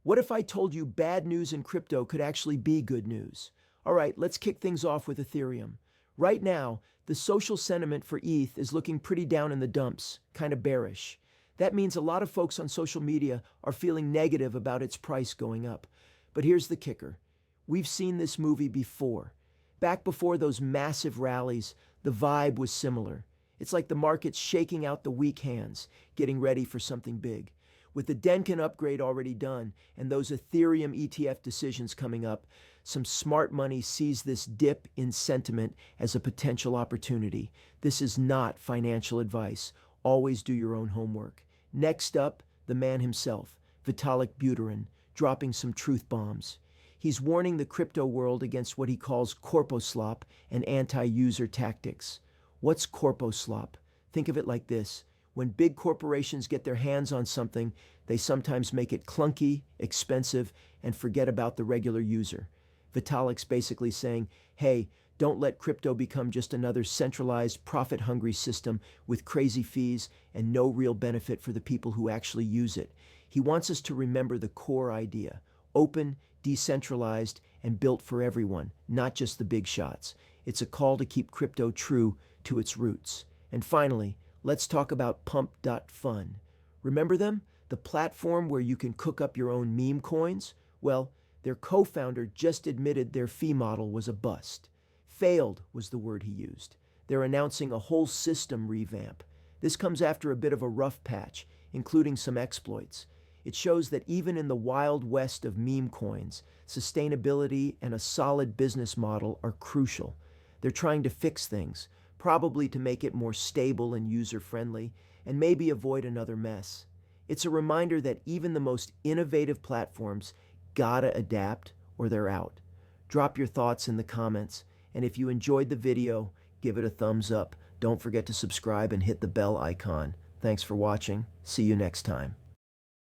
What if I told you bad news in crypto could actually be good news? All right, let's kick things off with Ethereum. Right now, the social sentiment for ETH is looking pretty down in the dumps, kind of bearish. That means a lot of folks on social media are feeling negative about its price going up. But here's the kicker. We've seen this movie before. Back before those massive rallies, the vibe was similar. It's like the market's shaking out the weak hands, getting ready for something big. With the Dencun upgrade already done and those Ethereum ETF decisions coming up, some smart money sees this dip in sentiment as a potential opportunity. This is not financial advice. Always do your own homework. Next up, the man himself, Vitalik Buterin, dropping some truth bombs. He's warning the crypto world against what he calls corposlop and anti-user tactics. What's corposlop? Think of it like this. When big corporations get their hands on something, they sometimes make it clunky, expensive, and forget about the regular user. Vitalik's basically saying, hey, don't let crypto become just another centralized, profit-hungry system with crazy fees and no real benefit for the people who actually use it. He wants us to remember the core idea: open, decentralized, and built for everyone, not just the big shots. It's a call to keep crypto true to its roots. And finally, let's talk about Pump.fun. Remember them? The platform where you can cook up your own meme coins? Well, their co-founder just admitted their fee model was a bust. Failed was the word he used. They're announcing a whole system revamp. This comes after a bit of a rough patch, including some exploits. It shows that even in the wild west of meme coins, sustainability and a solid business model are crucial. They're trying to fix things, probably to make it more stable and user-friendly, and maybe avoid another mess. It's a reminder that even the most innovative platforms gotta adapt or they're out. Drop your thoughts in the comments, and if you enjoyed the video, give it a thumbs up. Don't forget to subscribe and hit the bell icon. Thanks for watching. See you next time.